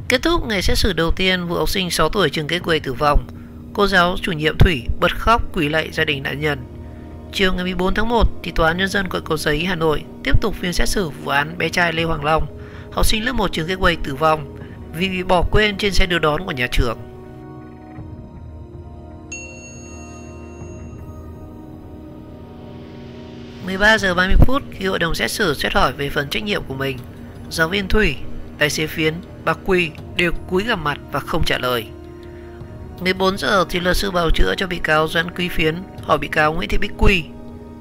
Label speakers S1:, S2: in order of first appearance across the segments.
S1: Kết thúc ngày xét xử đầu tiên, vụ học sinh 6 tuổi trường Gateway tử vong. Cô giáo chủ nhiệm Thủy bật khóc quỳ lạy gia đình nạn nhân. Chiều ngày 14 tháng 1 thì Tòa án Nhân dân quận Cầu Giấy, Hà Nội tiếp tục phiên xét xử vụ án bé trai Lê Hoàng Long, học sinh lớp 1 trường Gateway tử vong vì bị bỏ quên trên xe đưa đón của nhà trường. Mười 13 giờ 30 phút khi hội đồng xét xử xét hỏi về phần trách nhiệm của mình, giáo viên Thủy, tài xế Phiến, bà Quy đều cúi gằm mặt và không trả lời. 14 giờ thì luật sư bào chữa cho bị cáo Doãn Quý Phiến hỏi bị cáo Nguyễn Thị Bích Quy.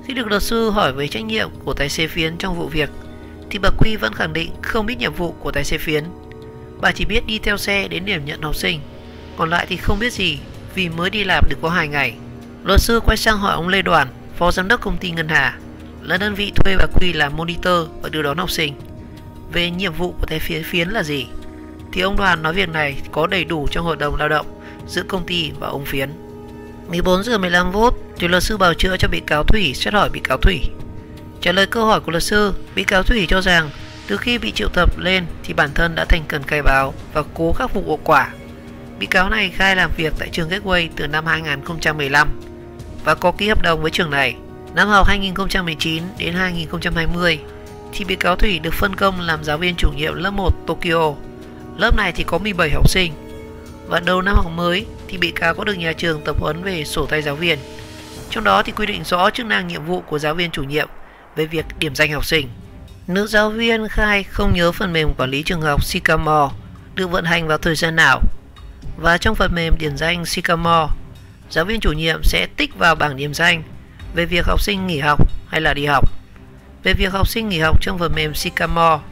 S1: Khi được luật sư hỏi về trách nhiệm của tài xế Phiến trong vụ việc thì bà Quy vẫn khẳng định không biết nhiệm vụ của tài xế Phiến. Bà chỉ biết đi theo xe đến điểm nhận học sinh, còn lại thì không biết gì vì mới đi làm được có 2 ngày. Luật sư quay sang hỏi ông Lê Đoàn, phó giám đốc công ty Ngân Hà, là đơn vị thuê bà Quy làm monitor và đưa đón học sinh, về nhiệm vụ của tài xế Phiến là gì. Thì ông Đoàn nói việc này có đầy đủ trong hợp đồng lao động giữa công ty và ông Phiến. 14 giờ 15 phút thì luật sư bào chữa cho bị cáo Thủy xét hỏi bị cáo Thủy. Trả lời câu hỏi của luật sư, bị cáo Thủy cho rằng từ khi bị triệu tập lên thì bản thân đã thành khẩn khai báo và cố khắc phục hậu quả. Bị cáo này khai làm việc tại trường Gateway từ năm 2015 và có ký hợp đồng với trường này. Năm học 2019 đến 2020 thì bị cáo Thủy được phân công làm giáo viên chủ nhiệm lớp 1 Tokyo. Lớp này thì có 17 học sinh. Và đầu năm học mới thì bị cáo có được nhà trường tập huấn về sổ tay giáo viên. Trong đó thì quy định rõ chức năng nhiệm vụ của giáo viên chủ nhiệm về việc điểm danh học sinh. Nữ giáo viên khai không nhớ phần mềm quản lý trường học Sycamore được vận hành vào thời gian nào. Và trong phần mềm điểm danh Sycamore, giáo viên chủ nhiệm sẽ tích vào bảng điểm danh về việc học sinh nghỉ học hay là đi học. Về việc học sinh nghỉ học trong phần mềm Sycamore,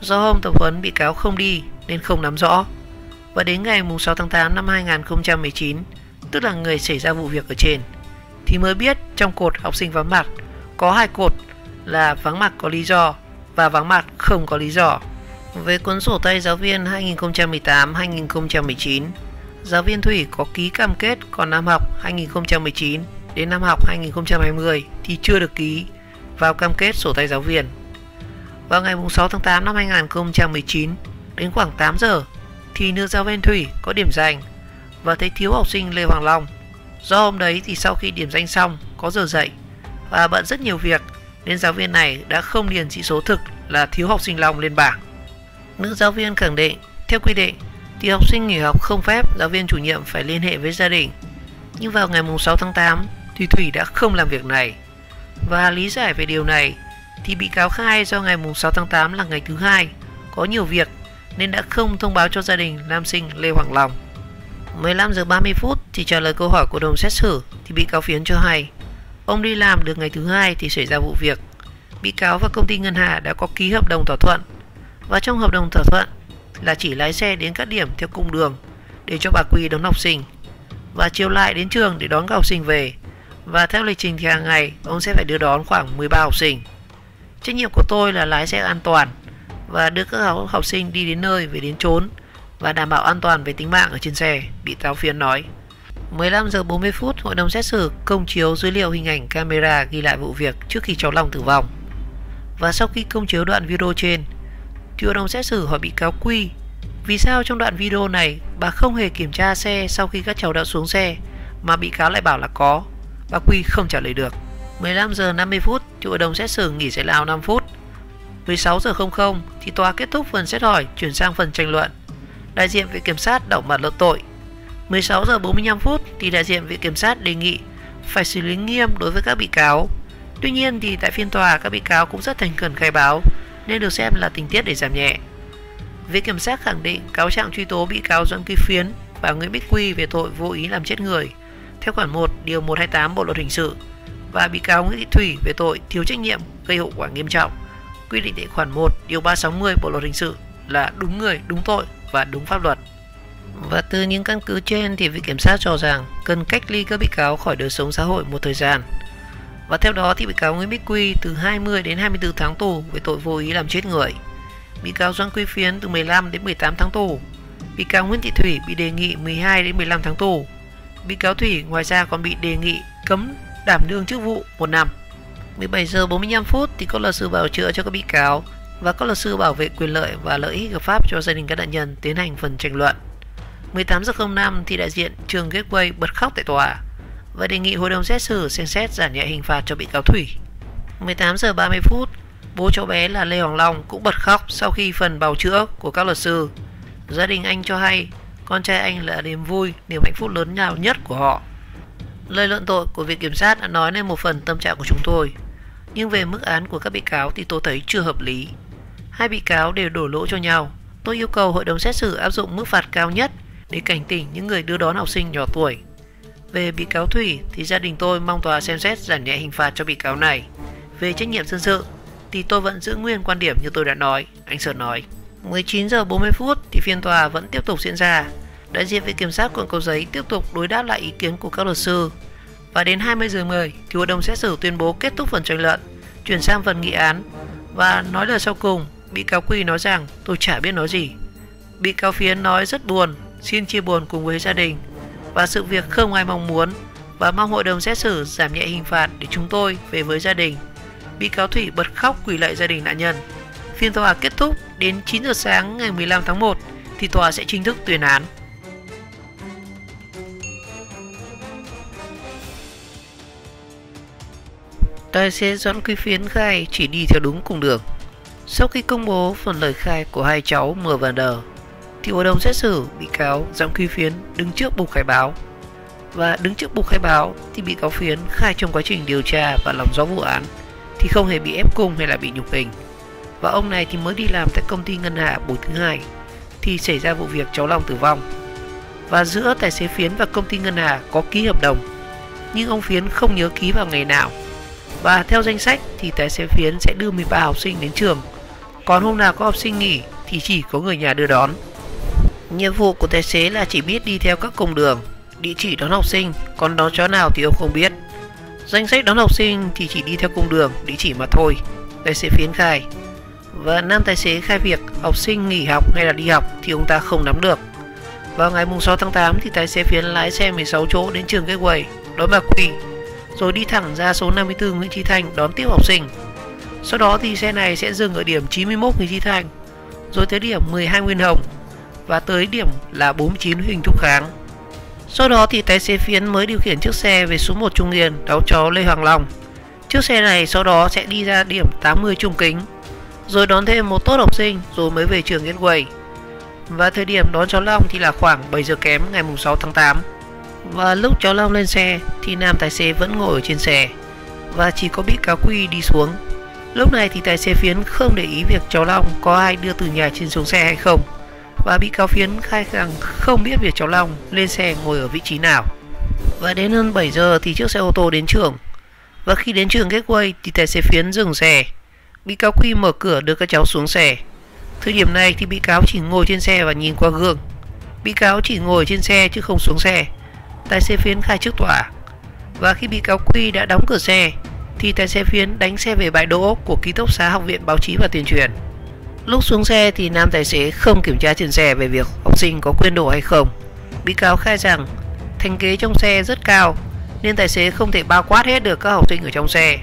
S1: do hôm tập huấn bị cáo không đi nên không nắm rõ. Và đến ngày 6 tháng 8 năm 2019, tức là ngày xảy ra vụ việc ở trên, thì mới biết trong cột học sinh vắng mặt có 2 cột là vắng mặt có lý do và vắng mặt không có lý do. Về cuốn sổ tay giáo viên 2018-2019, giáo viên Thủy có ký cam kết còn năm học 2019 đến năm học 2020 thì chưa được ký vào cam kết sổ tay giáo viên. Vào ngày 6 tháng 8 năm 2019, đến khoảng 8 giờ thì nữ giáo viên Thủy có điểm danh và thấy thiếu học sinh Lê Hoàng Long. Do hôm đấy thì sau khi điểm danh xong có giờ dạy và bận rất nhiều việc nên giáo viên này đã không điền chỉ số thực là thiếu học sinh Long lên bảng. Nữ giáo viên khẳng định theo quy định thì học sinh nghỉ học không phép giáo viên chủ nhiệm phải liên hệ với gia đình. Nhưng vào ngày 6 tháng 8 thì Thủy đã không làm việc này. Và lý giải về điều này thì bị cáo khai do ngày 6 tháng 8 là ngày thứ hai có nhiều việc nên đã không thông báo cho gia đình nam sinh Lê Hoàng Long. 15 giờ 30 phút thì trả lời câu hỏi của hội đồng xét xử thì bị cáo Phiến cho hay ông đi làm được ngày thứ hai thì xảy ra vụ việc. Bị cáo và công ty Ngân Hà đã có ký hợp đồng thỏa thuận và trong hợp đồng thỏa thuận là chỉ lái xe đến các điểm theo cung đường để cho bà Quy đón học sinh và chiều lại đến trường để đón các học sinh về. Và theo lịch trình thì hàng ngày ông sẽ phải đưa đón khoảng 13 học sinh. Trách nhiệm của tôi là lái xe an toàn và đưa các học sinh đi đến nơi về đến chốn và đảm bảo an toàn về tính mạng ở trên xe, bị cáo Phiến nói. 15 giờ 40 phút, hội đồng xét xử công chiếu dữ liệu hình ảnh camera ghi lại vụ việc trước khi cháu Long tử vong. Và sau khi công chiếu đoạn video trên, thì hội đồng xét xử hỏi bị cáo Quy vì sao trong đoạn video này bà không hề kiểm tra xe sau khi các cháu đã xuống xe mà bị cáo lại bảo là có. Bà Quy không trả lời được. 15 giờ 50 phút thì hội đồng xét xử nghỉ giải lao 5 phút. 16 giờ 00 thì tòa kết thúc phần xét hỏi chuyển sang phần tranh luận. Đại diện viện kiểm sát đọc bản luận tội. 16 giờ 45 phút thì đại diện viện kiểm sát đề nghị phải xử lý nghiêm đối với các bị cáo. Tuy nhiên thì tại phiên tòa các bị cáo cũng rất thành khẩn khai báo nên được xem là tình tiết để giảm nhẹ. Viện kiểm sát khẳng định cáo trạng truy tố bị cáo Doãn Quý Phiến và Nguyễn Bích Quy về tội vô ý làm chết người theo khoản 1 điều 128 Bộ luật hình sự và bị cáo Nguyễn Thị Thủy về tội thiếu trách nhiệm gây hậu quả nghiêm trọng quy định tại khoản 1 điều 360 Bộ luật hình sự là đúng người, đúng tội và đúng pháp luật. Và từ những căn cứ trên thì viện kiểm sát cho rằng cần cách ly các bị cáo khỏi đời sống xã hội một thời gian. Và theo đó thì bị cáo Nguyễn Bích Quy từ 20 đến 24 tháng tù về tội vô ý làm chết người. Bị cáo Doãn Quý Phiến từ 15 đến 18 tháng tù. Bị cáo Nguyễn Thị Thủy bị đề nghị 12 đến 15 tháng tù. Bị cáo Thủy ngoài ra còn bị đề nghị cấm đảm đương chức vụ 1 năm. 17 giờ 45 phút thì có luật sư bảo chữa cho các bị cáo và các luật sư bảo vệ quyền lợi và lợi ích hợp pháp cho gia đình các nạn nhân tiến hành phần tranh luận. 18:05 thì đại diện trường Gateway bật khóc tại tòa và đề nghị hội đồng xét xử xem xét giảm nhẹ hình phạt cho bị cáo Thủy. 18:30, bố cháu bé là Lê Hoàng Long cũng bật khóc sau khi phần bào chữa của các luật sư. Gia đình anh cho hay con trai anh là niềm vui, niềm hạnh phúc lớn lao nhất của họ. Lời luận tội của viện kiểm sát đã nói lên một phần tâm trạng của chúng tôi, nhưng về mức án của các bị cáo thì tôi thấy chưa hợp lý. Hai bị cáo đều đổ lỗi cho nhau. Tôi yêu cầu hội đồng xét xử áp dụng mức phạt cao nhất để cảnh tỉnh những người đưa đón học sinh nhỏ tuổi. Về bị cáo Thủy thì gia đình tôi mong tòa xem xét giảm nhẹ hình phạt cho bị cáo này. Về trách nhiệm dân sự thì tôi vẫn giữ nguyên quan điểm như tôi đã nói, anh Sơn nói. 19:40 thì phiên tòa vẫn tiếp tục diễn ra. Đại diện viện kiểm sát quận Cầu Giấy tiếp tục đối đáp lại ý kiến của các luật sư. Và đến 20:10 thì hội đồng xét xử tuyên bố kết thúc phần tranh luận, chuyển sang phần nghị án. Và nói lời sau cùng, bị cáo Quy nói rằng tôi chả biết nói gì. Bị cáo Phiến nói rất buồn, xin chia buồn cùng với gia đình và sự việc không ai mong muốn, và mong hội đồng xét xử giảm nhẹ hình phạt để chúng tôi về với gia đình. Bị cáo Thủy bật khóc quỳ lạy gia đình nạn nhân. Phiên tòa kết thúc đến 9 giờ sáng ngày 15 tháng 1 thì tòa sẽ chính thức tuyên án. Tài xế Doãn Quý Phiến khai chỉ đi theo đúng cung đường. Sau khi công bố phần lời khai của hai cháu M và N thì hội đồng xét xử bị cáo Doãn Quý Phiến đứng trước bục khai báo. Và đứng trước bục khai báo thì bị cáo Phiến khai trong quá trình điều tra và làm rõ vụ án thì không hề bị ép cung hay là bị nhục hình. Và ông này thì mới đi làm tại công ty ngân hà buổi thứ hai thì xảy ra vụ việc cháu Long tử vong. Và giữa tài xế Phiến và công ty ngân hà có ký hợp đồng, nhưng ông Phiến không nhớ ký vào ngày nào. Và theo danh sách thì tài xế Phiến sẽ đưa 13 học sinh đến trường, còn hôm nào có học sinh nghỉ thì chỉ có người nhà đưa đón. Nhiệm vụ của tài xế là chỉ biết đi theo các cung đường, địa chỉ đón học sinh, còn đón cháu nào thì ông không biết. Danh sách đón học sinh thì chỉ đi theo cung đường, địa chỉ mà thôi, tài xế Phiến khai. Và nam tài xế khai việc học sinh nghỉ học hay là đi học thì ông ta không nắm được. Vào ngày 6 tháng 8 thì tài xế Phiến lái xe 16 chỗ đến trường Gateway đón bà Quy, rồi đi thẳng ra số 54 Nguyễn Chí Thanh đón tiếp học sinh. Sau đó thì xe này sẽ dừng ở điểm 91 Nguyễn Chí Thanh, rồi tới điểm 12 Nguyên Hồng và tới điểm là 49 Huỳnh Thúc Kháng. Sau đó thì tài xế Phiến mới điều khiển chiếc xe về số 1 Trung Nghiên đón cháu Lê Hoàng Long. Chiếc xe này sau đó sẽ đi ra điểm 80 Trung Kính, rồi đón thêm một tốp học sinh rồi mới về trường Gateway. Và thời điểm đón cháu Long thì là khoảng 7 giờ kém ngày 6 tháng 8. Và lúc cháu Long lên xe thì nam tài xế vẫn ngồi ở trên xe và chỉ có bị cáo Quy đi xuống. Lúc này thì tài xế Phiến không để ý việc cháu Long có ai đưa từ nhà trên xuống xe hay không, và bị cáo Phiến khai rằng không biết việc cháu Long lên xe ngồi ở vị trí nào. Và đến hơn 7 giờ thì chiếc xe ô tô đến trường, và khi đến trường Gateway thì tài xế Phiến dừng xe. Bị cáo Quy mở cửa đưa các cháu xuống xe. Thời điểm này thì bị cáo chỉ ngồi trên xe và nhìn qua gương. Bị cáo chỉ ngồi trên xe chứ không xuống xe, tài xế Phiến khai trước tòa. Và khi bị cáo Quy đã đóng cửa xe thì tài xế Phiến đánh xe về bãi đỗ của ký túc xá Học viện Báo chí và Tuyên truyền. Lúc xuống xe thì nam tài xế không kiểm tra trên xe về việc học sinh có quên đồ hay không. Bị cáo khai rằng thành ghế trong xe rất cao nên tài xế không thể bao quát hết được các học sinh ở trong xe.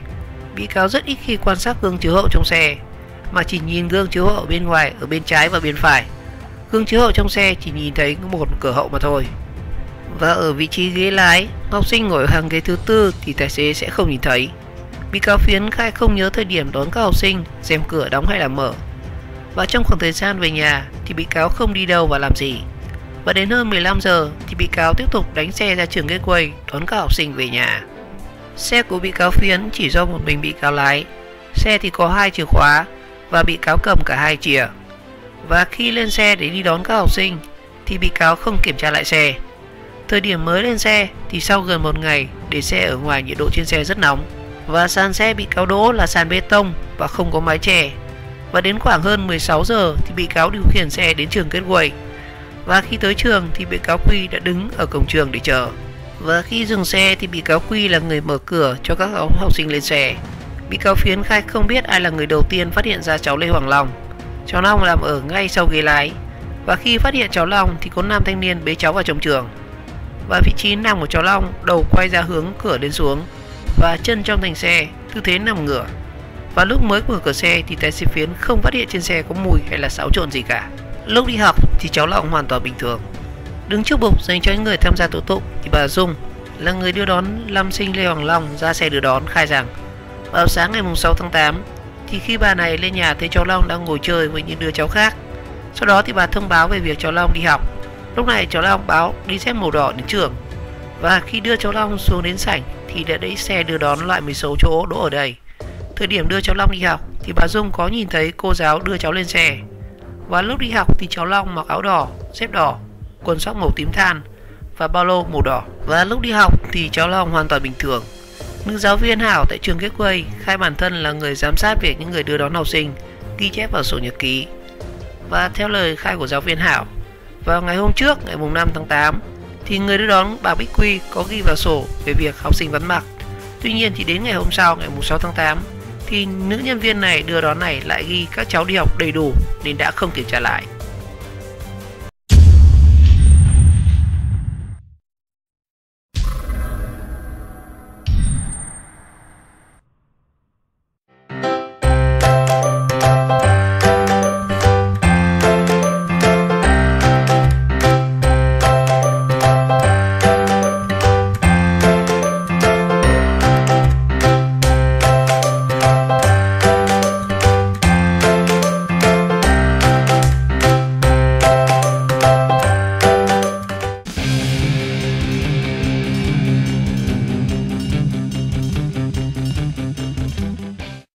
S1: Bị cáo rất ít khi quan sát gương chiếu hậu trong xe, mà chỉ nhìn gương chiếu hậu ở bên ngoài, ở bên trái và bên phải. Gương chiếu hậu trong xe chỉ nhìn thấy một cửa hậu mà thôi. Và ở vị trí ghế lái, học sinh ngồi ở hàng ghế thứ tư thì tài xế sẽ không nhìn thấy. Bị cáo Phiến khai không nhớ thời điểm đón các học sinh, rèm cửa đóng hay là mở. Và trong khoảng thời gian về nhà thì bị cáo không đi đâu và làm gì. Và đến hơn 15 giờ thì bị cáo tiếp tục đánh xe ra trường Gateway đón các học sinh về nhà. Xe của bị cáo Phiến chỉ do một mình bị cáo lái. Xe thì có 2 chìa khóa và bị cáo cầm cả 2 chìa. Và khi lên xe để đi đón các học sinh thì bị cáo không kiểm tra lại xe. Thời điểm mới lên xe thì sau gần 1 ngày để xe ở ngoài, nhiệt độ trên xe rất nóng. Và sàn xe bị cáo đỗ là sàn bê tông và không có mái chè. Và đến khoảng hơn 16 giờ thì bị cáo điều khiển xe đến trường Gateway. Và khi tới trường thì bị cáo Quy đã đứng ở cổng trường để chờ. Và khi dừng xe thì bị cáo Quy là người mở cửa cho các học sinh lên xe. Bị cáo Phiến khai không biết ai là người đầu tiên phát hiện ra cháu Lê Hoàng Long. Cháu Long nằm ở ngay sau ghế lái. Và khi phát hiện cháu Long thì có nam thanh niên bế cháu vào trong trường. Và vị trí nằm của cháu Long đầu quay ra hướng cửa lên xuống và chân trong thành xe, tư thế nằm ngửa. Và lúc mới mở cửa xe thì tài xế Phiến không phát hiện trên xe có mùi hay là xáo trộn gì cả. Lúc đi học thì cháu Long hoàn toàn bình thường. Đứng trước bục dành cho những người tham gia tố tụng thì bà Dung là người đưa đón Lâm Sinh Lê Hoàng Long ra xe đưa đón khai rằng vào sáng ngày 6 tháng 8 thì khi bà này lên nhà thấy cháu Long đang ngồi chơi với những đứa cháu khác. Sau đó thì bà thông báo về việc cháu Long đi học. Lúc này cháu Long báo đi dép màu đỏ đến trường. Và khi đưa cháu Long xuống đến sảnh thì đã đẩy xe đưa đón loại 16 chỗ đỗ ở đây. Thời điểm đưa cháu Long đi học thì bà Dung có nhìn thấy cô giáo đưa cháu lên xe. Và lúc đi học thì cháu Long mặc áo đỏ, dép đỏ, quần sóc màu tím than và ba lô màu đỏ. Và lúc đi học thì cháu Long hoàn toàn bình thường. Nữ giáo viên Hảo tại trường Gateway khai bản thân là người giám sát việc những người đưa đón học sinh ghi chép vào sổ nhật ký. Và theo lời khai của giáo viên Hảo, vào ngày hôm trước ngày 5 tháng 8 thì người đưa đón bà Bích Quy có ghi vào sổ về việc học sinh vắng mặt. Tuy nhiên thì đến ngày hôm sau ngày 6 tháng 8 thì nữ nhân viên này đưa đón này lại ghi các cháu đi học đầy đủ nên đã không kiểm tra lại.